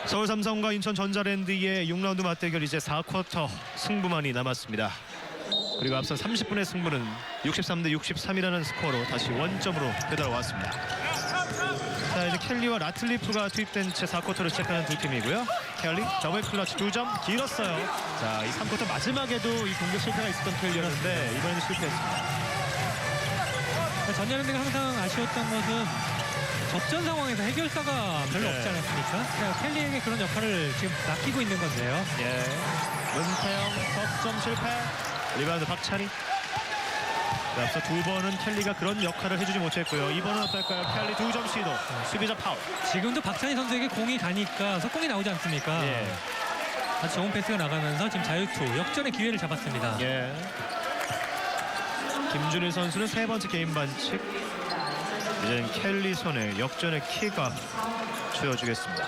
서울 삼성과 인천 전자랜드의 6라운드 맞대결 이제 4쿼터 승부만이 남았습니다. 그리고 앞선 30분의 승부는 63대 63이라는 스코어로 다시 원점으로 되돌아왔습니다. 자, 이제 켈리와 라틀리프가 투입된 채 4쿼터를 시작하는 두 팀이고요. 켈리 더블 클러치 2점 길었어요. 자, 이 3쿼터 마지막에도 이 공격 실패가 있었던 켈리였는데 이번에는 실패했습니다. 전자랜드가 항상 아쉬웠던 것은 접전 상황에서 해결사가 별로 없지 않았습니까? 그러니까 켈리에게 그런 역할을 지금 맡기고 있는 건데요. 예, 문태영 석점 실패. 리바운드 박찬희. 앞서 두 번은 켈리가 그런 역할을 해주지 못했고요. 이번은 어떨까요? 켈리 2점 시도. 수비자 파울. 지금도 박찬희 선수에게 공이 가니까 속공이 나오지 않습니까? 예. 아주 좋은 패스가 나가면서 지금 자유투 역전의 기회를 잡았습니다. 예. 김준일 선수는 세 번째 개인 반칙. 이제는 켈리 손에 역전의 키가 주어지겠습니다.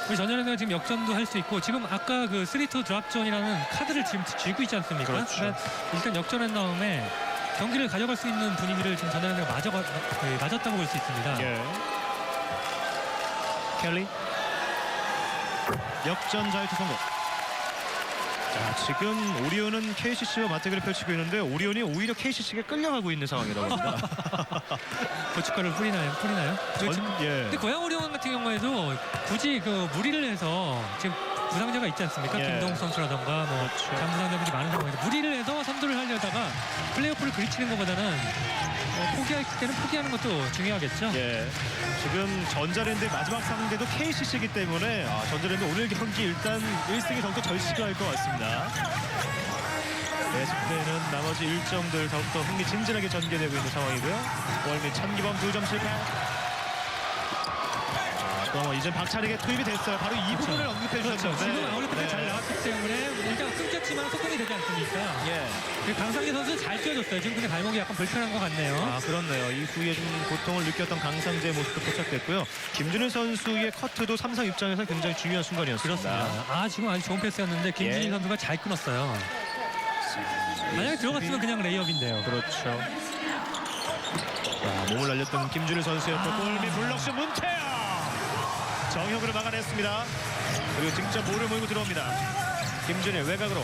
우리 전자랜드가 지금 역전도 할 수 있고 지금 아까 그 3-2 드랍존이라는 카드를 지금 쥐고 있지 않습니까? 그렇죠. 그러니까 일단 역전한 다음에 경기를 가져갈 수 있는 분위기를 지금 전자랜드가 맞았다고 볼 수 있습니다. 예. 켈리 역전 자유투 성공. 자, 지금 오리온은 KCC와 맞대결을 펼치고 있는데 오리온이 오히려 KCC에 끌려가고 있는 상황이라고 합니다. 고춧가루를 뿌리나요? 예. 근데 고양 오리온 같은 경우에도 굳이 그 무리를 해서 지금 부상자가 있지 않습니까? 예. 김동욱 선수라던가 뭐 그렇죠. 장부상자들이 많은 상황에서 무리를 해서 선두를 하려다가 플레이오프를 그리치는 것보다는 포기할 때는 포기하는 것도 중요하겠죠. 예. 지금 전자랜드의 마지막 상대도 KCC이기 때문에 전자랜드 오늘 경기 일단 1승이 더욱더 절실할 것 같습니다. 계속되는 나머지 일정들 더욱더 흥미진진하게 전개되고 있는 상황이고요. 월미 천기범 2점 실패. 또 이제 박찬익에 투입이 됐어요. 바로 이 부분을 언급해 주셨죠. 지금 아울렛까지 잘 나왔기 때문에 일단 끊겼지만 속공이 되지 않습니까? 예. 강상희 선수 잘 뛰어줬어요. 지금 근데 발목이 약간 불편한 것 같네요. 그렇네요. 이후에 좀 고통을 느꼈던 강상재의 모습도 포착됐고요. 김준일 선수의 커트도 삼성 입장에서 굉장히 중요한 순간이었습니다. 지금 아주 좋은 패스였는데 김준일 예. 선수가 잘 끊었어요. 만약에 들어갔으면 그냥 레이업인데요. 그렇죠. 자, 몸을 날렸던 김준일 선수였고 골밑 블록슛 문태영 정혁으로 막아냈습니다. 그리고 직접 볼을 몰고 들어옵니다. 김준일 외곽으로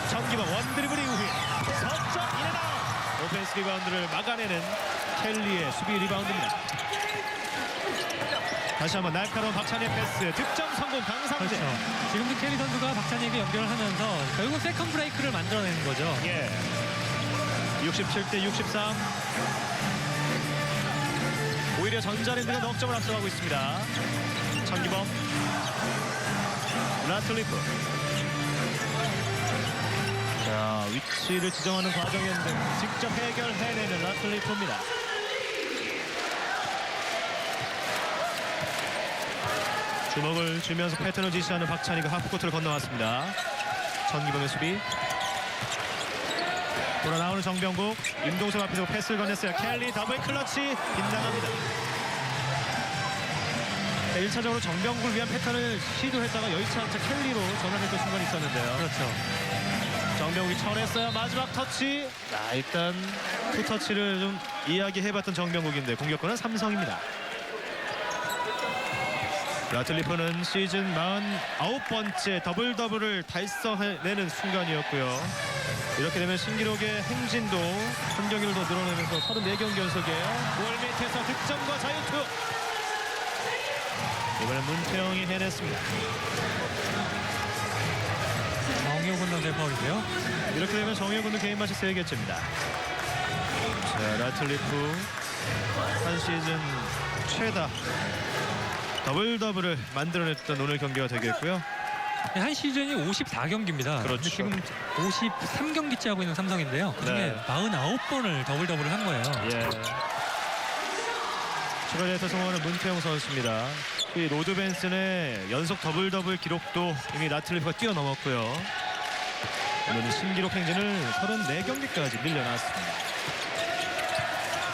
정기범 원드리블 이후에 석점 인앤아웃. 오펜스 리바운드를 막아내는 켈리의 수비 리바운드입니다. 다시 한번 날카로운 박찬희의 패스 득점 성공 강상재. 그렇죠. 지금도 켈리 선수가 박찬희에게 연결을 하면서 결국 세컨 브레이크를 만들어내는 거죠. 예. 67대 63. 오히려 전자랜드가 넉 점을 앞서가고 있습니다. 천기범 라틀리프. 자, 위치를 지정하는 과정이었는데 직접 해결해내는 라틀리프입니다. 주먹을 주면서 패턴을 지시하는 박찬희가 하프코트를 건너왔습니다. 천기범의 수비. 돌아 나오는 정병국. 임동석 앞에서 패스를 건넸어요. 켈리 더블 클러치 빗나갑니다. 1차적으로 정병국을 위한 패턴을 시도했다가 여의치 않자 켈리로 전환했던 순간이 있었는데요. 그렇죠. 정병국이 쳐냈어요. 마지막 터치. 자, 일단 투터치를 좀 이야기해봤던 정병국인데 공격권은 삼성입니다. 라틀리프는 시즌 49번째 더블더블을 달성해내는 순간이었고요. 이렇게 되면 신기록의 행진도 한 경기를 더 늘어내면서 34경기 연속에 골 밑에서 득점과 자유투. 이번엔 문태영이 해냈습니다. 정효근 선수의 파울이고요. 이렇게 되면 정효근도 개인 마치 3개째입니다. 자, 라틀리프 한 시즌 최다 더블더블을 만들어냈던 오늘 경기가 되겠고요. 한 시즌이 54경기입니다. 그렇죠. 지금 53경기째 하고 있는 삼성인데요. 그중에 네. 49번을 더블더블을 한 거예요. 예. 추가제에서 성공하는 문태영 선수입니다. 이 로드 벤슨의 연속 더블더블 기록도 이미 라틀리프가 뛰어넘었고요. 오늘은 신기록 행진을 34경기까지 늘려놨습니다.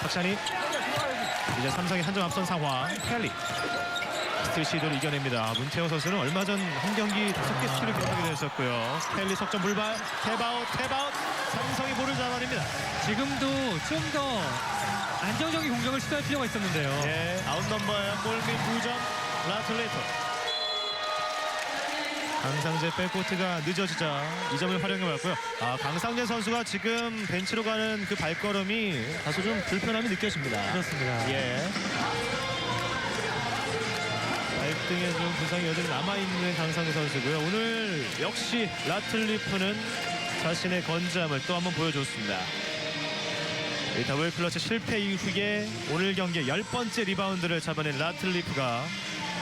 박찬희. 이제 삼성이 한 점 앞선 상황. 켈리. 스틸 시도를 이겨냅니다. 문태영 선수는 얼마 전 한 경기 5개 스틸을 기록하게 됐었고요. 켈리 석점 불발. 탭아웃. 삼성이 볼을 잡아냅니다. 지금도 좀 더 안정적인 공격을 시도할 필요가 있었는데요. 예, 아웃 넘버예요. 골밑 2점. 라틀리프. 강상재 백코트가 늦어지자 이 점을 활용해봤고요. 강상재 선수가 지금 벤치로 가는 그 발걸음이 다소 좀 불편함이 느껴집니다. 그렇습니다. 예. 발등에 좀 부상이 여전히 남아있는 강상재 선수고요. 오늘 역시 라틀리프는 자신의 건재함을 또 한번 보여줬습니다. 이 더블 클러치 실패 이후에 오늘 경기에 10번째 리바운드를 잡아낸 라틀리프가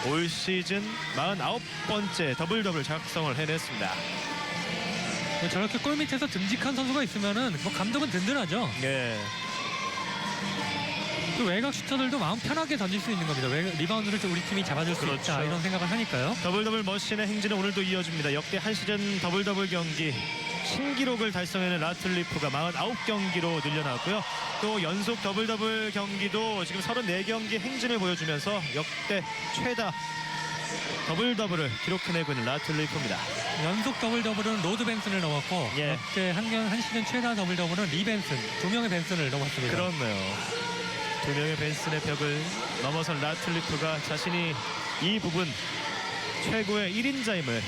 올 시즌 49번째 더블 작성을 해냈습니다. 저렇게 골 밑에서 듬직한 선수가 있으면은 뭐 감독은 든든하죠. 예. 그 외곽 슈터들도 마음 편하게 던질 수 있는 겁니다. 리바운드를 우리 팀이 잡아줄 수 그렇죠. 있다 이런 생각을 하니까요. 더블 머신의 행진은 오늘도 이어집니다. 역대 한 시즌 더블 경기 신기록을 달성하는 라틀리프가 49경기로 늘려났고요. 또 연속 더블 경기도 지금 34경기 행진을 보여주면서 역대 최다 더블을 기록해내고 있는 라틀리프입니다. 연속 더블은 로드 벤슨을 넘었고 예. 역대 한 시즌 최다 더블은 리 벤슨, 2명의 벤슨을 넘었습니다. 그렇네요. 2명의 벤슨의 벽을 넘어선 라틀리프가 자신이 이 부분 최고의 1인자임을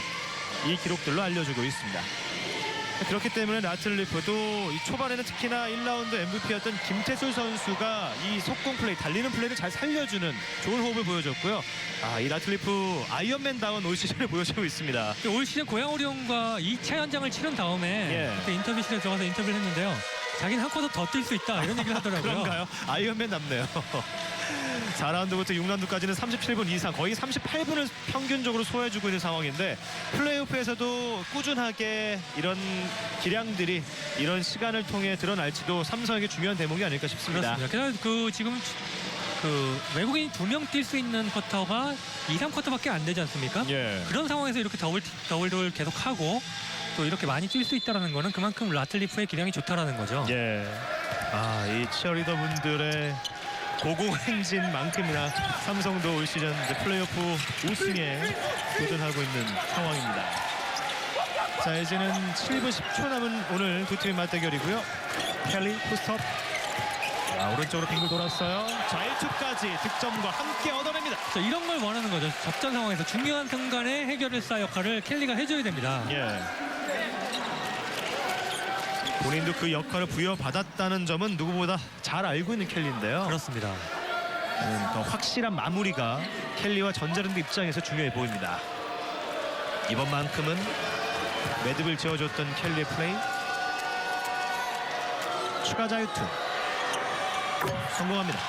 이 기록들로 알려주고 있습니다. 그렇기 때문에 라틀리프도 이 초반에는 특히나 1라운드 MVP였던 김태술 선수가 이 속공 플레이, 달리는 플레이를 잘 살려주는 좋은 호흡을 보여줬고요. 이 라틀리프 아이언맨다운 올 시즌을 보여주고 있습니다. 올 시즌 고양 오리온과 2차 연장을 치른 다음에 예. 그때 인터뷰실에 들어가서 인터뷰를 했는데요. 자기는 한 쿼터 더 뛸 수 있다 이런 얘기를 하더라고요. 그런가요? 아이언맨 남네요. 4라운드부터 6라운드까지는 37분 이상, 거의 38분을 평균적으로 소화해주고 있는 상황인데 플레이오프에서도 꾸준하게 이런 기량들이 이런 시간을 통해 드러날지도 삼성에게 중요한 대목이 아닐까 싶습니다. 그렇습니다. 그래서 지금 외국인이 2명 뛸 수 있는 쿼터가 2, 3쿼터밖에 안 되지 않습니까? 예. 그런 상황에서 이렇게 더블 계속하고 또 이렇게 많이 뛸 수 있다는 거는 그만큼 라틀리프의 기량이 좋다라는 거죠. 예. 이 치어리더 분들의 고공행진만큼이나 삼성도 올 시즌 플레이오프 우승에 도전하고 있는 상황입니다. 자, 이제는 7분 10초 남은 오늘 두 팀의 맞대결이고요. 켈리 포스트업. 오른쪽으로 빙글 돌았어요. 좌일투까지 득점과 함께 얻어냅니다. 자, 이런 걸 원하는 거죠. 접전 상황에서 중요한 순간에 해결사 역할을 켈리가 해줘야 됩니다. 예. 본인도 그 역할을 부여받았다는 점은 누구보다 잘 알고 있는 켈리인데요. 그렇습니다. 더 확실한 마무리가 켈리와 전자랜드 입장에서 중요해 보입니다. 이번만큼은 매듭을 지어줬던 켈리의 플레이. 추가 자유투 성공합니다.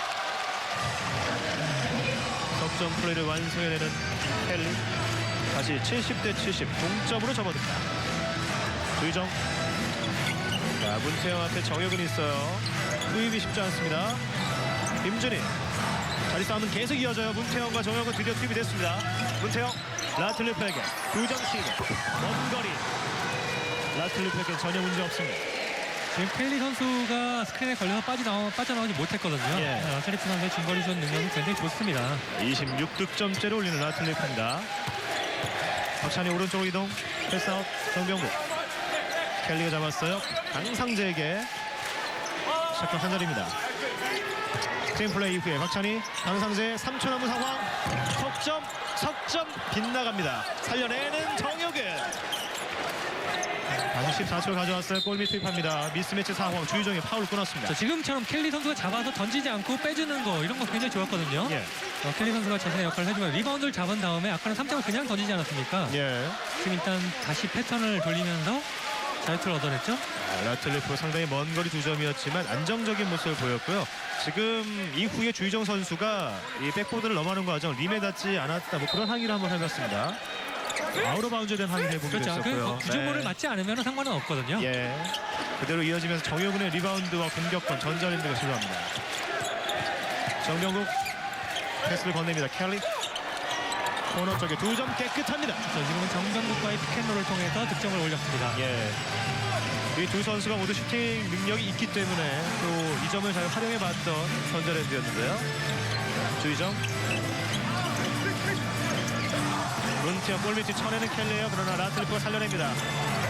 석점 플레이를 완성해내는 켈리. 다시 70대 70 동점으로 접어듭니다. 주의정. 자, 문태영 앞에 정혁은 있어요. 투입이 쉽지 않습니다. 김준희. 자리 싸움은 계속 이어져요. 문태영과 정혁은 드디어 투입이 됐습니다. 문태영, 라틀리프에게 2점 시도. 먼 거리. 라틀리프에게 전혀 문제 없습니다. 지금 켈리 선수가 스크린에 걸려서 빠져나오지 못했거든요. 예. 라틀리프 선수의 중거리 슛 능력이 굉장히 좋습니다. 26득점째를 올리는 라틀리프입니다. 박찬희 오른쪽으로 이동. 패스아웃 정병국. 켈리가 잡았어요. 강상재에게 샷건 한 자리입니다. 팀 플레이 이후에 박찬희, 강상재 3초 남은 상황. 석점 빗나갑니다. 살려내는 정혁은. 다시 14초 가져왔어요. 골밑 투입합니다. 미스매치 상황. 주의정이 파울을 끊었습니다. 지금처럼 켈리 선수가 잡아서 던지지 않고 빼주는 거 이런 거 굉장히 좋았거든요. 예. 켈리 선수가 자신의 역할을 해주면 리바운드를 잡은 다음에 아까는 3점을 그냥 던지지 않았습니까? 예. 지금 일단 다시 패턴을 돌리면서 자유투를 얻어냈죠. 라틀리프 상당히 먼 거리 2점이었지만 안정적인 모습을 보였고요. 지금 이후에 주희정 선수가 이 백보드를 넘어가는 과정 림에 닿지 않았다, 뭐 그런 항의를 한번 해봤습니다. 아우러 바운드에 대한 항의를 해보기도 그렇죠. 했었고요. 구조물을 맞지 않으면 상관은 없거든요. 예. 그대로 이어지면서 정효근의 리바운드와 공격권 전자랜드가 시도합니다. 정병국 패스를 건넵니다. 켈리 코너 쪽에 2점 깨끗합니다. 지금은 정병국과의 피켓롤을 통해서 득점을 올렸습니다. 예. 이 두 선수가 모두 슈팅 능력이 있기 때문에 또 이 점을 잘 활용해봤던 전자랜드였는데요. 주의정. 문티어 골밑이 쳐내는 켈리예요. 그러나 라틀리프가 살려냅니다.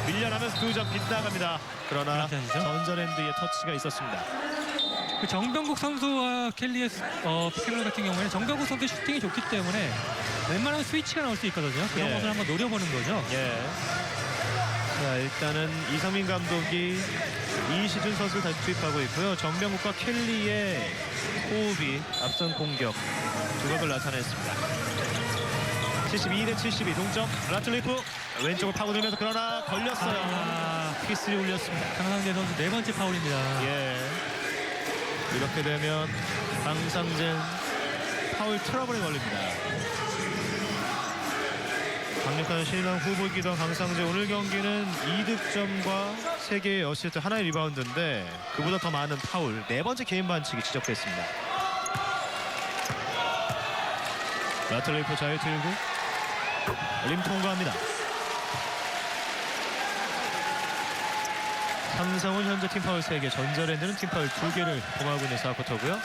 밀려나면서 2점 빗나갑니다. 그러나 그렇죠. 전자랜드의 터치가 있었습니다. 그 정병국 선수와 켈리의 피켓롤 같은 경우에는 정병국 선수 슈팅이 좋기 때문에 웬만하면 스위치가 나올 수 있거든요. 그런 예. 것을 한번 노려보는 거죠. 예. 자, 일단은 이상민 감독이 이시준 선수를 다시 투입하고 있고요. 정병국과 켈리의 호흡이 앞선 공격 두각을 나타냈습니다. 72-72 동점. 라틀리프 왼쪽을 파고들면서 그러나 걸렸어요. 피스를 올렸습니다. 강상재 선수 네 번째 파울입니다. 예. 이렇게 되면 강상젠 파울 트러블에 걸립니다. 강력한 신인왕 후보이기도 한 강상재, 오늘 경기는 2득점과 3개의 어시스트, 하나의 리바운드인데 그보다 더 많은 파울, 네 번째 개인 반칙이 지적됐습니다. 라틀리프 자유 들고 림 통과합니다. 삼성은 현재 팀 파울 3개, 전자랜드는 팀 파울 2개를 범하고 있는 4쿼터고요.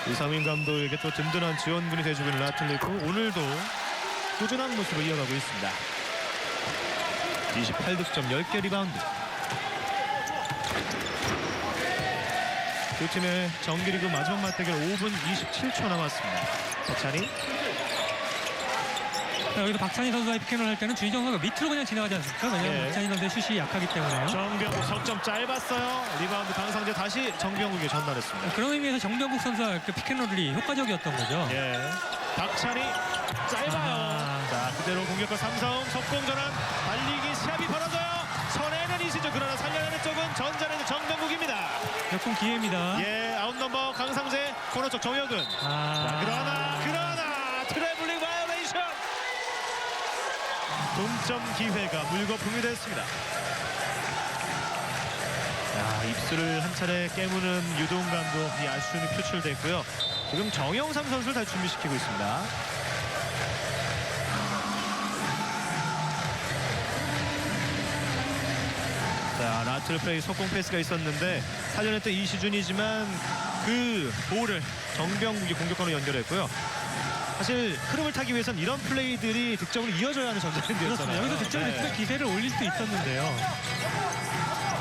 이상민 감독에게 또 든든한 지원군이 돼주고 있는 라틀리프, 오늘도 꾸준한 모습을 이어가고 있습니다. 28득점 10개 리바운드. 두 팀의 정규리그 마지막 맞대결 5분 27초 남았습니다. 박찬희. 여기서 박찬희 선수와 피켓롤 할 때는 주희정 선수가 밑으로 그냥 지나가지 않습니까? 왜냐하면 예. 박찬희 선수의 슛이 약하기 때문에요. 정병국 석점 짧았어요. 리바운드 강상재 다시 정병국에 전달했습니다. 그런 의미에서 정병국 선수와 그 피켓롤이 효과적이었던 거죠. 예. 박찬희 짧아요. 자, 그대로 공격과 삼성 속공 전환, 달리기 시합이 벌어져요. 손에는 이시죠. 그러나 살려내는 쪽은 전자랜드 정병국입니다. 역공 기회입니다. 예, 아웃 넘버 강상재, 코너 쪽 정혁은. 자, 그러나 트래블링 바이올레이션. 동점 기회가 물거품이 됐습니다. 자, 입술을 한 차례 깨무는 유동 감독, 이 아쉬움이 표출됐고요. 지금 정영삼 선수를 다시 준비시키고 있습니다. 자, 라틀 플레이 속공 패스가 있었는데 사전했던 이시준이지만 그 볼을 정병국이 공격권으로 연결했고요. 사실 흐름을 타기 위해선 이런 플레이들이 득점으로 이어져야 하는 전자랜드였잖아요. 그렇습니다. 여기서 득점을 했으면 기세를 올릴 수도 있었는데요.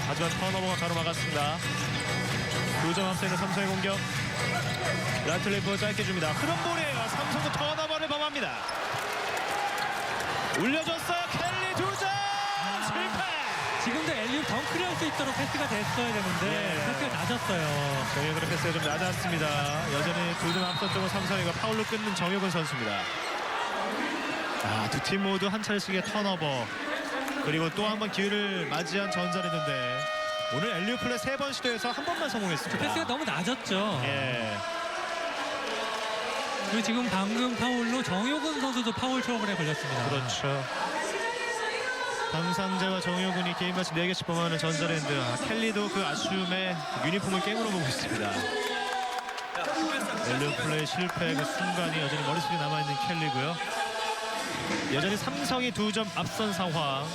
하지만 턴오버가 가로막았습니다. 2점 앞서 있는 삼성의 공격. 라틀리프 짧게 줍니다. 흐름 볼이에요. 삼성도 턴오버를 범합니다. 올려줬어요. 켈리 2점 실패. 지금도 엘리웁 덩크를 할 수 있도록 패스가 됐어야 되는데 예. 패스가 낮았어요. 정혁은의 패스가 좀 낮았습니다. 여전히 2점 앞선 쪽은 삼성이가 파울로 끊는 정혁은 선수입니다. 두 팀 모두 한 차례씩의 턴오버, 그리고 또 한 번 기회를 맞이한 전자랜드인데 오늘 엘리웁 플레이 3번 시도에서 한 번만 성공했습니다. 패스가 너무 낮았죠. 예. 그리고 지금 방금 파울로 정효근 선수도 파울 트러블에 걸렸습니다. 그렇죠. 강상재와 정효근이 개인 반칙 4개씩 범하는 전자랜드. 켈리도 그 아쉬움에 유니폼을 깨물어 보고 있습니다. 엘리웁 플레이 실패 그 순간이 여전히 머릿속에 남아있는 켈리고요. 여전히 삼성이 2점 앞선 상황.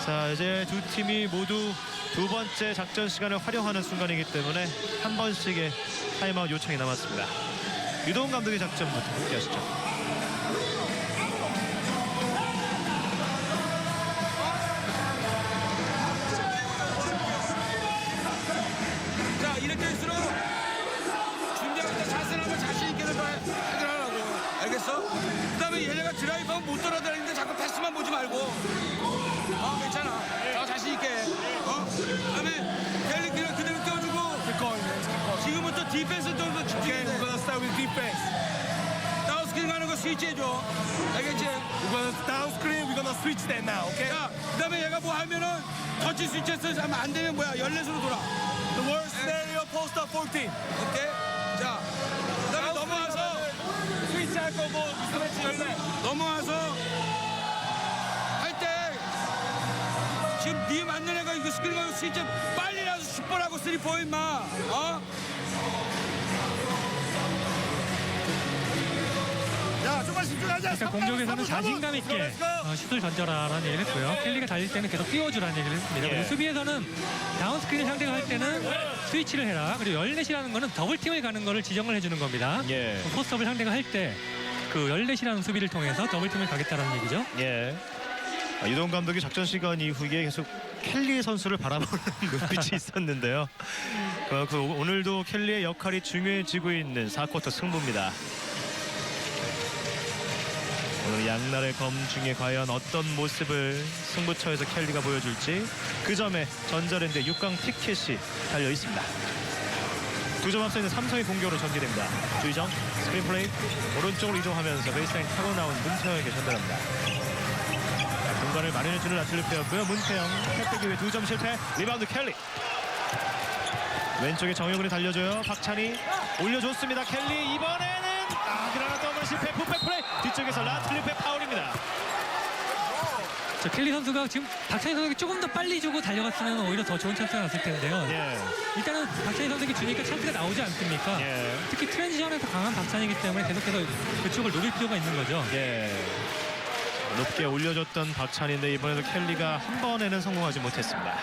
자, 이제 두 팀이 모두 두 번째 작전 시간을 활용하는 순간이기 때문에 한 번씩의 타임아웃 요청이 남았습니다. 유동 감독의 작전부터 함께 하시죠. 자, 이렇게 할수록 준비할 때 자세를 한번 자신 있게 해결하라고. 알겠어? 그 다음에 얘네가 드라이브하면 못 돌아다니는데 자꾸 패스만 보지 말고. 괜찮아. 자신 있게 해. 그 다음에 켈리 그대로 띄워주고. 지금부터 디펜스 쪽으로 집중해. We're gonna start with defense. 다운스크린 가는 거 스위치 해줘. 알겠지? We're gonna down screen. We're gonna switch that now. Okay? 자, 그 다음에 얘가 뭐 하면은 터치 스위치해서 하면 안 되면 뭐야? 14수로 돌아. The worst scenario, post up 14. 오케이? 자, 그 다음에 넘어와서 스위치 할 거고 스위치 열래. 넘어와서 할 때 지금 네 맞는 애가 이거 스크린 가고 스위치 빨리라도 슈퍼라고 3-4 임마. 야, 좀만 집중하자. 그러니까 공격에서는 자신감 있게 슛을 던져라라는 얘기를 했고요. 켈리가 달릴 때는 계속 띄워주라는 얘기를 했습니다. 예. 그리고 수비에서는 다운스크린 상대가 할 때는 스위치를 해라. 그리고 14이라는 거는 더블팀을 가는 거를 지정을 해주는 겁니다. 예. 포스트업을 상대가 할 때 그 14이라는 수비를 통해서 더블팀을 가겠다는 얘기죠. 예. 유동 감독이 작전 시간 이후에 계속 켈리 선수를 바라보는 눈빛이 있었는데요. 오늘도 켈리의 역할이 중요해지고 있는 4쿼터 승부입니다. 오늘 양날의 검 중에 과연 어떤 모습을 승부처에서 켈리가 보여줄지 그 점에 전자랜드의 6강 티켓이 달려 있습니다. 2점 앞서 있는 삼성의 공격으로 전개됩니다. 주희정 스크린 플레이 오른쪽으로 이동하면서 베이스라인 타고 나온 문태영에게 전달합니다. 공간을 마련해주는 라틀리프였고요. 문태영 탭배기 후에 2점 실패. 리바운드 켈리. 왼쪽에 정혁은이 달려줘요. 박찬희 올려줬습니다. 켈리 이번에는 그러나 또 한번 실패. 풋백 플레이 뒤쪽에서 라틀리프의 파울입니다. 저 켈리 선수가 지금 박찬희 선수에게 조금 더 빨리 주고 달려갔으면 오히려 더 좋은 찬스가 났을 텐데요. 예. 일단은 박찬희 선수에게 주니까 찬스가 나오지 않습니까? 예. 특히 트랜지션에서 강한 박찬희이기 때문에 계속해서 그쪽을 노릴 필요가 있는 거죠. 예. 높게 올려줬던 박찬희인데 이번에도 켈리가 한 번에는 성공하지 못했습니다.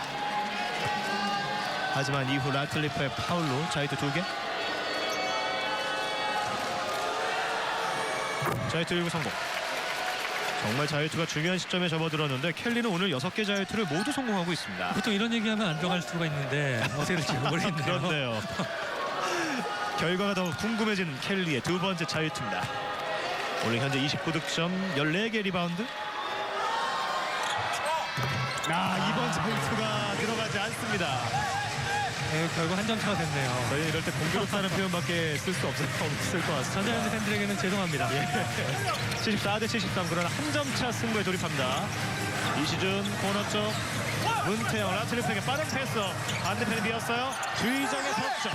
하지만 이후 라틀리프의 파울로 자유투 2개. 자유투 1구 성공. 정말 자유투가 중요한 시점에 접어들었는데 켈리는 오늘 6개 자유투를 모두 성공하고 있습니다. 보통 이런 얘기하면 안 들어갈 수가 있는데 어떻게 될지 모르겠네요. 그렇네요. 결과가 더 궁금해진 켈리의 두 번째 자유투입니다. 오늘 현재 29득점 14개 리바운드. 이번 자유투가 들어가지 않습니다. 네, 결국 한 점 차가 됐네요. 저희 이럴 때 공교롭다는 표현밖에 쓸 수 없을 것 같습니다. 전자랜드 팬들에게는 죄송합니다. 74대 73 그러나 한 점 차 승부에 돌입합니다. 이시준 코너 쪽 문태영 라틀리프에게 빠른 패스. 반대편에 비었어요. 주의정의 석점.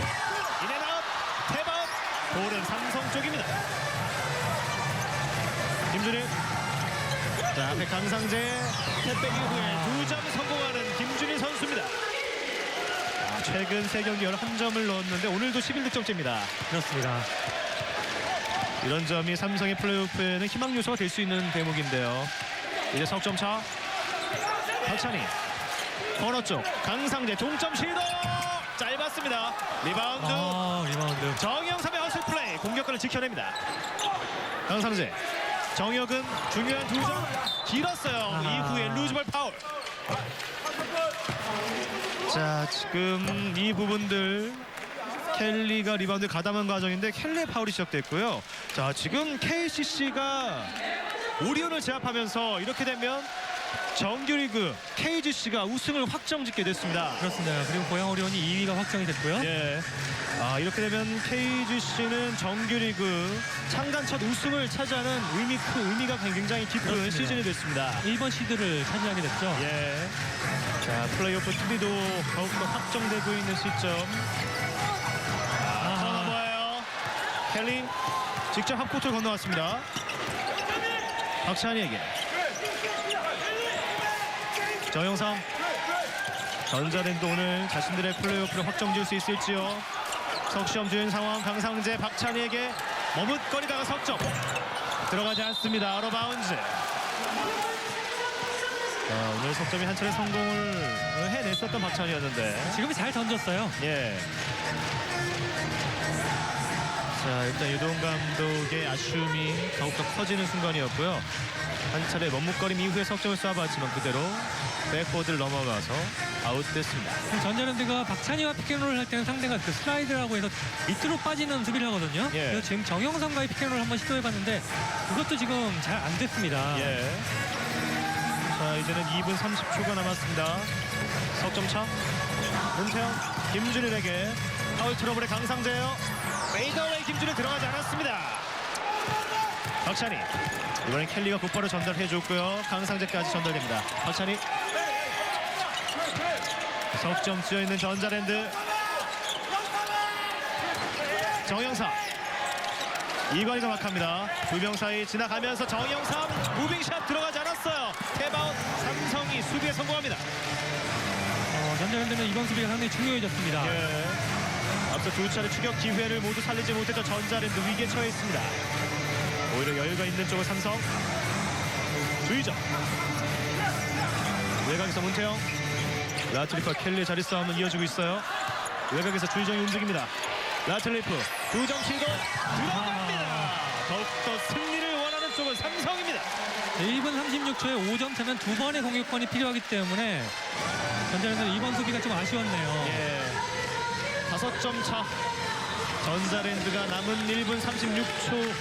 인앤아웃 탭아웃. 볼은 삼성 쪽입니다. 김준일. 자 앞에 강상재 탭백 이후에 2점 성공하는 김준일 선수입니다. 최근 3경기 11점을 넣었는데 오늘도 11득점째입니다. 그렇습니다. 이런 점이 삼성의 플레이오프에는 희망 요소가 될 수 있는 대목인데요. 이제 석점 차. 박찬희 코너 쪽 강상재 동점 시도 짧았습니다. 리바운드. 리바운드. 정영삼의 허슬 플레이 공격권을 지켜냅니다. 강상재 정혁은 중요한 2점 길었어요. 이후에 루즈볼 파울. 자 지금 이 부분들 켈리가 리바운드 가담한 과정인데 켈리의 파울이 시작됐고요. 자 지금 KCC가 오리온을 제압하면서 이렇게 되면 정규리그 KGC가 우승을 확정짓게 됐습니다. 그렇습니다. 그리고 고양 오리온이 2위가 확정이 됐고요. 예. 이렇게 되면 KGC는 정규리그 창단 첫 우승을 차지하는 의미가 굉장히 깊은 그렇습니다. 시즌이 됐습니다. 1번 시드를 차지하게 됐죠. 예. 자 플레이오프 TV도 더욱더 확정되고 있는 시점. 턴오버예요. 켈리 직접 합코트를 건너왔습니다. 박찬희에게 정영삼. 전자랜드 오늘 자신들의 플레이오프를 확정지을 수 있을지요. 석시험 주행 상황. 강상재 박찬희에게 머뭇거리다가 석점 들어가지 않습니다. 아웃바운드. 오늘 석점이 한 차례 성공을 해냈었던 박찬희였는데 지금은 잘 던졌어요. 예. 자 일단 유동 감독의 아쉬움이 더욱더 커지는 순간이었고요. 한 차례 머뭇거림 이후에 석점을 쏴봤지만 그대로 백보드를 넘어가서 아웃됐습니다. 전자랜드가 박찬희와 피켓롤을 할 때는 상대가 그 슬라이드라고 해서 밑으로 빠지는 수비를 하거든요. 예. 그래서 지금 정영삼과의 피켓롤을 한번 시도해봤는데 그것도 지금 잘 안 됐습니다. 예. 자 이제는 2분 30초가 남았습니다. 석점 차. 문태영 김준일에게 파울 트러블의 강상재예요. 페이더웨이 김준일 들어가지 않았습니다. 박찬희 이번엔 켈리가 곧바로 전달해줬고요. 강상재까지 전달됩니다. 박찬희 석점 쥐어있는 전자랜드. 정영삼 이관희가 막합니다. 두 명 사이 지나가면서 정영삼 무빙샷 들어가지 않았어요. 탭아웃. 삼성이 수비에 성공합니다. 전자랜드는 이번 수비가 상당히 중요해졌습니다. 예. 앞서 두 차례 추격 기회를 모두 살리지 못했던 전자랜드 위기에 처해 있습니다. 오히려 여유가 있는 쪽은 삼성. 주의점. 외곽에서 문태영. 라틀리프와 켈리의 자리 싸움은 이어지고 있어요. 외곽에서 주의정이 움직입니다. 라틀리프 2점 시도 들어갑니다. 더욱더 승리를 원하는 앞쪽은 삼성입니다. 1분 36초에 5점 차면 2번의 공격권이 필요하기 때문에 전자랜드 이번 수비가 좀 아쉬웠네요. 예. 5점 차. 전자랜드가 남은 1분 36초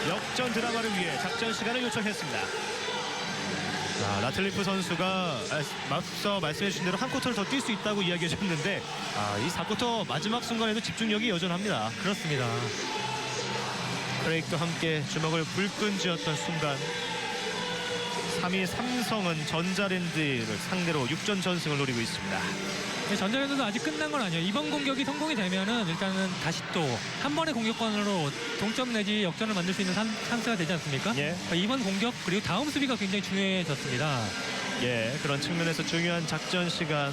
역전 드라마를 위해 작전 시간을 요청했습니다. 자, 라틀리프 선수가 앞서 말씀해 주신 대로 한 쿼터를 더 뛸 수 있다고 이야기해 줬는데 이 4쿼터 마지막 순간에도 집중력이 여전합니다. 그렇습니다. 크레이크도 함께 주먹을 불끈 쥐었던 순간 3위 삼성은 전자랜드를 상대로 6전 전승을 노리고 있습니다. 전자랜드도 아직 끝난 건 아니에요. 이번 공격이 성공이 되면은 일단은 다시 또 한 번의 공격권으로 동점 내지 역전을 만들 수 있는 찬스가 되지 않습니까? 예. 그러니까 이번 공격 그리고 다음 수비가 굉장히 중요해졌습니다. 예, 그런 측면에서 중요한 작전 시간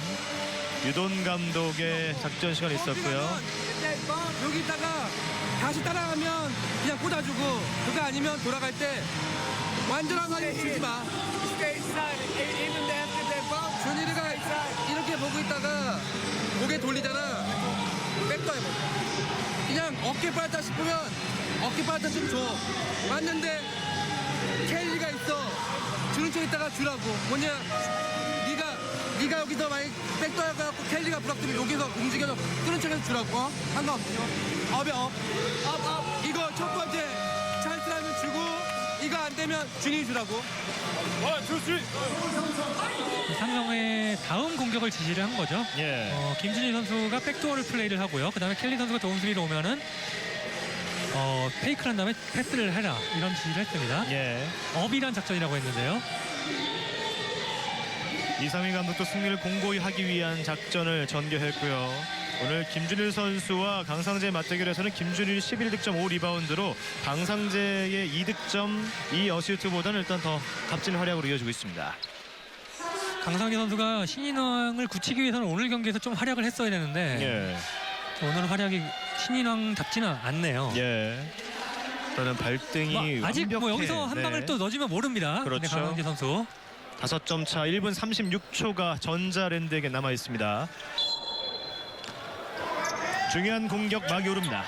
유돈 감독의 작전 시간이 있었고요. 여기다가 다시 따라가면 그냥 꽂아주고 그거 아니면 돌아갈 때 완전한 사진 주지 마. 준일이가 이렇게 보고 있다가 고개 돌리잖아. 백도 해봐. 그냥 어깨 빠졌다 싶으면 어깨 빠졌다 좀 줘. 맞는데 켈리가 있어. 주는 척 있다가 주라고. 뭐냐? 네가 여기서 많이 백도 해갖고 켈리가 부락되면 여기서 움직여서 끄는 척해서 주라고. 어? 상관없죠. 업. 이거 첫 번째 찬스라면 주고 이거 안 되면 준이 주라고. 삼성의 다음 공격을 지시를 한 거죠. 예. 김준일 선수가 백도어를 플레이를 하고요. 그 다음에 켈리 선수가 도움 수비로 오면은 페이크를 한 다음에 패스를 해라 이런 지시를 했습니다. 예. 업이란 작전이라고 했는데요. 이상민 감독도 승리를 공고히 하기 위한 작전을 전개했고요. 오늘 김준일 선수와 강상재의 맞대결에서는 김준일이 11득점 5리바운드로 강상재의 2득점 2어시스트보다는 일단 더 값진 활약으로 이어지고 있습니다. 강상재 선수가 신인왕을 굳히기 위해서는 오늘 경기에서 좀 활약을 했어야 되는데 예. 오늘 활약이 신인왕답지는 않네요. 예. 저는 발등이 아직 뭐 완벽해. 여기서 한 방을 또 넣어주면 모릅니다. 그렇죠. 네, 강상재 선수. 5점 차 1분 36초가 전자랜드에게 남아 있습니다. 중요한 공격 막이 오릅니다.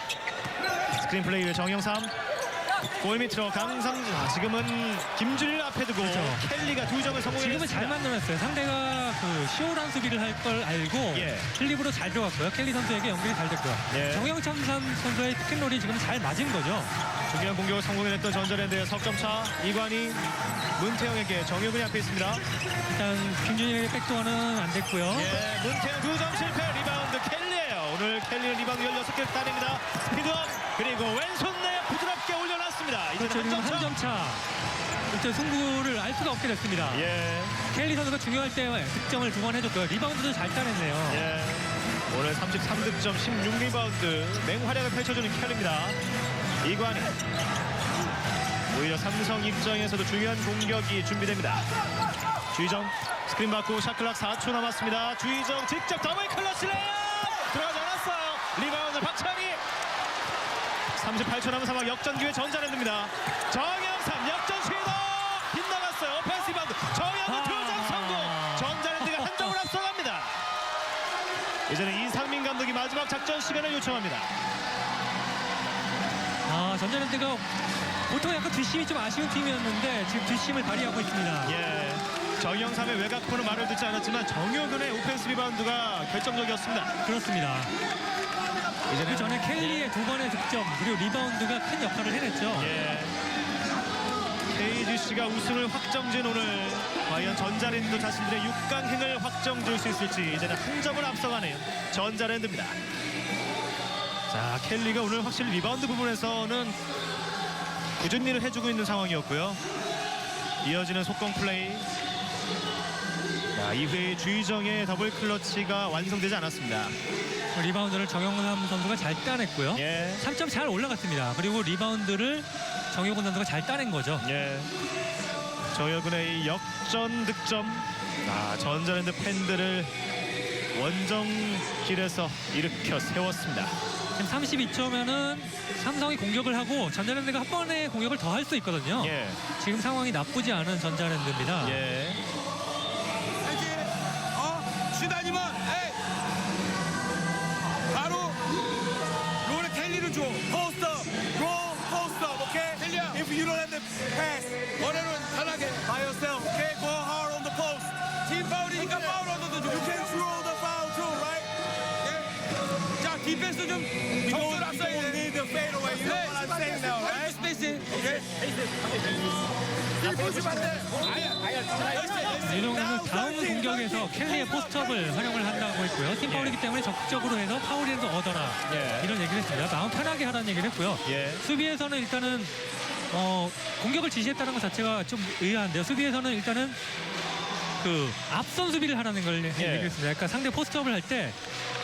스크린 플레이를 정영삼. 골 밑으로 강상재. 지금은 김준일 앞에 두고 그렇죠. 켈리가 2점을 성공했습니다. 지금은 잘 만들어냈어요. 상대가 그 시오란 수비를 할 걸 알고 예. 슬립으로 잘 들어갔고요. 켈리 선수에게 연결이 잘 됐고요. 예. 정영찬 선수의 피켓롤이 지금 잘 맞은 거죠. 중요한 공격을 성공해냈던 전자랜드의 석점 차. 이관희 문태영에게 정효근이 앞에 있습니다. 일단 김준일의 백도어는 안 됐고요. 예, 문태영 2점 실패. 리바운드 켈리예요. 오늘 켈리는 리바운드 16개를 따냅니다. 스피드업 그리고 왼손 내 부드럽게 올려놨습니다. 이제 그렇죠. 지금 한 점 차. 3점 차. 일단 승부를 알 수가 없게 됐습니다. 예. 켈리 선수가 중요할 때 득점을 2번 해줬고요. 리바운드도 잘 따냈네요. 예. 오늘 33득점 16리바운드 맹활약을 펼쳐주는 켈리입니다. 이관희. 오히려 삼성 입장에서도 중요한 공격이 준비됩니다. 주희정 스크린 받고 샷클락 4초 남았습니다. 주희정 직접 더블 클러치 레이업 들어가지 않았어요. 리바운드 박찬희. 38초 남은 상황 역전 기회 전자랜드입니다. 정영삼 역전 시도 빗나갔어요. 오펜스 리바운드 정영삼 2점 성공. 전자랜드가 한 점을 앞서갑니다. 이제는 이상민 감독이 마지막 작전 시간을 요청합니다. 전자랜드가 보통 약간 뒷심이 좀 아쉬운 팀이었는데 지금 뒷심을 발휘하고 있습니다. 예. 정영삼의 외곽포는 말을 듣지 않았지만 정효근의 오펜스 리바운드가 결정적이었습니다. 그렇습니다. 이제는 그 전에 켈리의 2번의 득점 그리고 리바운드가 큰 역할을 해냈죠. 예. KGC가 우승을 확정진 오늘 과연 전자랜드도 자신들의 6강행을 확정줄 수 있을지 이제는 한 점을 앞서가는 전자랜드입니다. 자, 켈리가 오늘 확실히 리바운드 부분에서는 굳은 일을 해주고 있는 상황이었고요. 이어지는 속공 플레이. 자, 이후에 주희정의 더블 클러치가 완성되지 않았습니다. 리바운드를 정영삼 선수가 잘 따냈고요. 예. 3점 잘 올라갔습니다. 그리고 리바운드를 정효근 선수가 잘 따낸 거죠. 예. 정효근의 이 역전 득점. 전자랜드 팬들을 원정길에서 일으켜 세웠습니다. 지금 32초면은 삼성이 공격을 하고 전자랜드가 한 번의 공격을 더 할 수 있거든요. 예. 지금 상황이 나쁘지 않은 전자랜드입니다. 예. 알지? 슛 아니면 에이. 바로 롤에 켈리를 줘. 포스트업. 롤 포스트업. 오케이? 켈리야. If you don't have the pass 원래는 편하게. by yourself. Okay, go hard on the post. 팀 파울이니까 파울 얻어도 좀. You can throw the foul too, right? 예. 자, 디펜스 좀 We 정도를 don't 앞서야 돼. need the fade away. You know what I'm saying now, right? 스페이스. 오케이. 디펜스 반대. 유동감은 다음 공격에서 켈리의 포스트업을 활용을 한다고 했고요. 팀 파울이기 때문에 적극적으로 해서 파울이라도 얻어라. 예. 이런 얘기를 했습니다. 마음 편하게 하라는 얘기를 했고요. 예. 수비에서는 일단은 공격을 지시했다는 것 자체가 좀 의아한데요. 수비에서는 일단은 그 앞선 수비를 하라는 걸 얘기했습니다. 그러니까 상대 포스트업을 할 때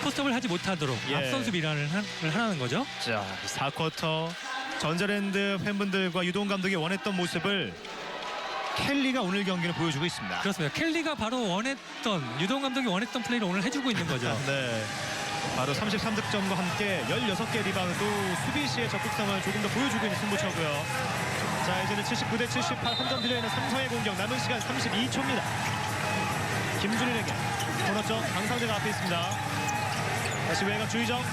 포스트업을 하지 못하도록 예. 앞선 수비를 하라는 거죠. 자, 4쿼터 전자랜드 팬분들과 유동 감독이 원했던 모습을 켈리가 오늘 경기를 보여주고 있습니다. 그렇습니다. 켈리가 바로 원했던 유동 감독이 원했던 플레이를 오늘 해주고 있는 거죠. 네. 바로 33득점과 함께 16개 리바운드 또 수비 시의 적극성을 조금 더 보여주고 있는 승부처고요. 자, 이제는 79대 78 한 점 들려있는 삼성의 공격 남은 시간 32초입니다. 김준일에게 코너 쪽 강상재가 앞에 있습니다. 다시 외곽 주의정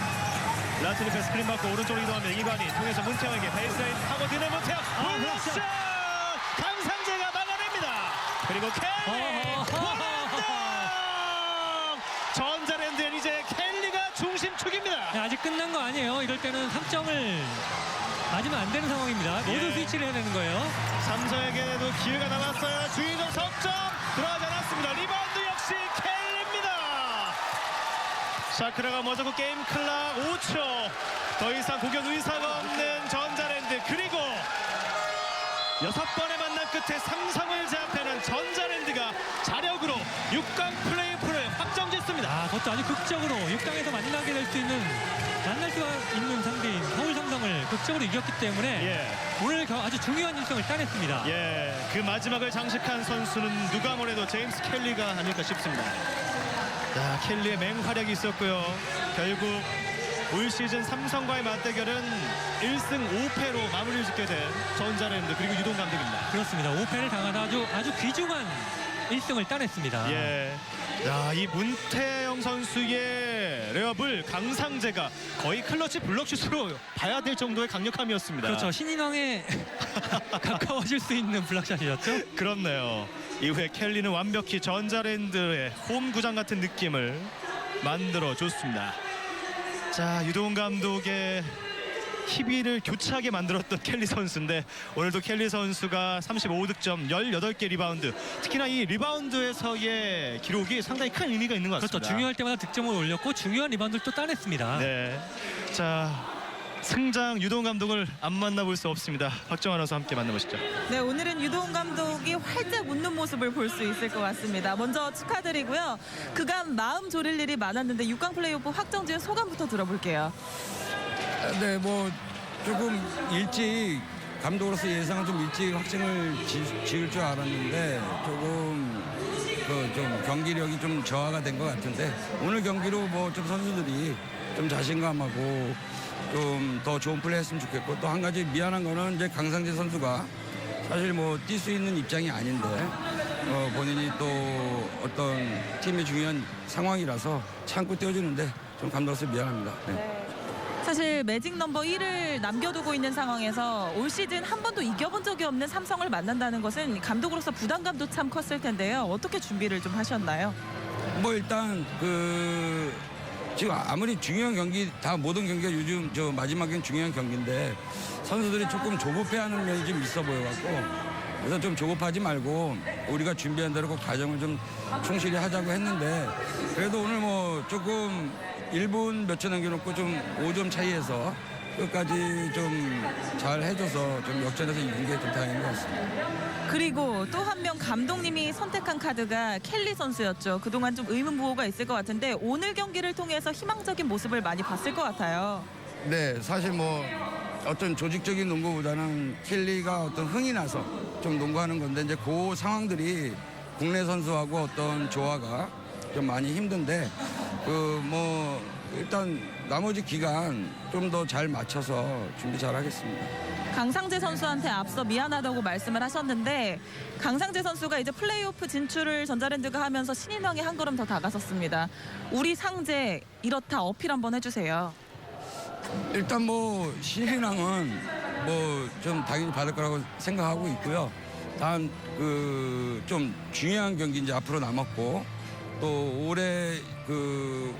라트리페 스크린 받고 오른쪽으로 이동하면 이관이 통해서 문태영에게 베이스라인 파고드는 문태영 블록샷 강상재가 막아냅니다. 그리고 켈리 원앤덩 전자랜드는 이제 켈리가 중심축입니다. 네, 아직 끝난 거 아니에요. 이럴 때는 3점을 맞으면 안 되는 상황입니다. 모두 예. 스위치를 해야 되는 거예요. 삼성에게도 기회가 남았어요. 주의정 석점 들어가지 않았습니다. 리바운드 역시 켈리입니다. 샤크라가 먼저고 게임 클락 5초. 더 이상 공격 의사가 없는 전자랜드. 그리고 6번의 만남 끝에 삼성을 제압하는 전자랜드가 자력으로 6강 플레이오프를 확정짓습니다. 아, 그것도 아주 극적으로 6강에서 만날 수가 있는 상대인 서울 삼성을 극적으로 이겼기 때문에 예. 오늘 아주 중요한 일정을 따냈습니다. 예, 그 마지막을 장식한 선수는 누가 뭐래도 제임스 켈리가 아닐까 싶습니다. 자, 켈리의 맹활약이 있었고요. 결국 올 시즌 삼성과의 맞대결은 1승 5패로 마무리를 짓게 된 전자랜드 그리고 유동 감독입니다. 그렇습니다. 5패를 당하다 아주 귀중한 1승을 따냈습니다. 예. 야, 이 문태영 선수의 레업을 강상재가 거의 클러치 블럭슛으로 봐야 될 정도의 강력함이었습니다. 그렇죠. 신인왕에 가까워질 수 있는 블락샷이었죠. 그렇네요. 이후에 켈리는 완벽히 전자랜드의 홈구장 같은 느낌을 만들어줬습니다. 자, 유동 감독의 희비를 교차하게 만들었던 켈리 선수인데 오늘도 켈리 선수가 35득점 18개 리바운드, 특히나 이 리바운드에서의 기록이 상당히 큰 의미가 있는 것 같습니다. 그렇죠. 중요할 때마다 득점을 올렸고 중요한 리바운드를 또 따냈습니다. 네. 자, 승장 유동 감독을 안 만나볼 수 없습니다. 박정환 아나운서 함께 만나보시죠. 네, 오늘은 유동 감독이 활짝 웃는 모습을 볼 수 있을 것 같습니다. 먼저 축하드리고요. 그간 마음 졸일 일이 많았는데 6강 플레이오프 확정 지은 소감부터 들어볼게요. 네, 뭐 조금 일찍 감독으로서 예상을 좀 일찍 확정을 지을 줄 알았는데 조금 좀 경기력이 좀 저하가 된 것 같은데 오늘 경기로 뭐 좀 선수들이 좀 자신감하고 좀 더 좋은 플레이 했으면 좋겠고 또 한 가지 미안한 거는 이제 강상재 선수가 사실 뭐 뛸 수 있는 입장이 아닌데 본인이 또 어떤 팀의 중요한 상황이라서 참고 뛰어주는데 좀 감독으로서 미안합니다. 네. 사실 매직 넘버 1을 남겨두고 있는 상황에서 올 시즌 한 번도 이겨본 적이 없는 삼성을 만난다는 것은 감독으로서 부담감도 참 컸을 텐데요. 어떻게 준비를 좀 하셨나요? 뭐 일단 지금 아무리 중요한 경기 다 모든 경기가 요즘 저 마지막엔 중요한 경기인데 선수들이 조금 조급해하는 면이 좀 있어 보여갖고 그래서 좀 조급하지 말고 우리가 준비한 대로 그 과정을 좀 충실히 하자고 했는데 그래도 오늘 뭐 조금 1분 몇 초 남겨놓고 좀 5점 차이에서 끝까지 좀 잘 해줘서 좀 역전해서 이긴 게 좀 다행인 것 같습니다. 그리고 또 한 명 감독님이 선택한 카드가 켈리 선수였죠. 그동안 좀 의문부호가 있을 것 같은데 오늘 경기를 통해서 희망적인 모습을 많이 봤을 것 같아요. 네, 사실 뭐 어떤 조직적인 농구보다는 켈리가 어떤 흥이 나서 좀 농구하는 건데 이제 그 상황들이 국내 선수하고 어떤 조화가 좀 많이 힘든데 뭐 일단 나머지 기간 좀 더 잘 맞춰서 준비 잘 하겠습니다. 강상재 선수한테 앞서 미안하다고 말씀을 하셨는데 강상재 선수가 이제 플레이오프 진출을 전자랜드가 하면서 신인왕에 한 걸음 더 다가섰습니다. 우리 상재 이렇다 어필 한번 해주세요. 일단 뭐 신인왕은 뭐 좀 당연히 받을 거라고 생각하고 있고요. 다음 그 좀 중요한 경기 이제 앞으로 남았고 또 올해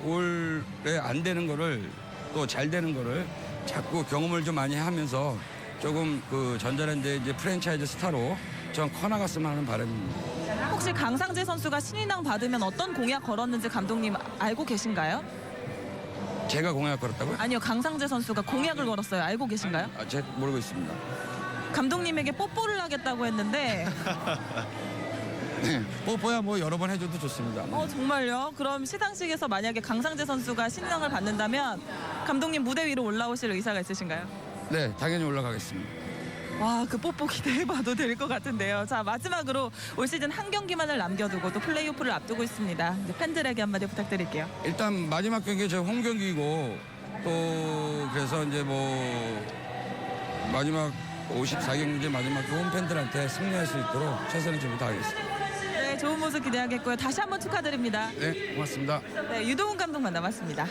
올해 안 되는 거를 또 잘 되는 거를 자꾸 경험을 좀 많이 하면서 조금 그 전자랜드 이제 프랜차이즈 스타로 좀 커나갔으면 하는 바람입니다. 혹시 강상재 선수가 신인왕 받으면 어떤 공약 걸었는지 감독님 알고 계신가요? 제가 공약 걸었다고요? 아니요, 강상재 선수가 공약을 걸었어요. 알고 계신가요? 제가 모르고 있습니다. 감독님에게 뽀뽀를 하겠다고 했는데 뽀뽀야 뭐 여러 번 해줘도 좋습니다. 정말요? 그럼 시상식에서 만약에 강상재 선수가 신인왕을 받는다면 감독님 무대 위로 올라오실 의사가 있으신가요? 네, 당연히 올라가겠습니다. 와, 그 뽀뽀 기대해봐도 될 것 같은데요. 자, 마지막으로 올 시즌 한 경기만을 남겨두고 또 플레이오프를 앞두고 있습니다. 이제 팬들에게 한마디 부탁드릴게요. 일단 마지막 경기 저희 홈 경기고 또 그래서 이제 뭐 마지막 54경기 마지막 홈 팬들한테 승리할 수 있도록 최선의 준비 다하겠습니다. 네, 좋은 모습 기대하겠고요. 다시 한번 축하드립니다. 네, 고맙습니다. 네, 유동훈 감독 만나봤습니다.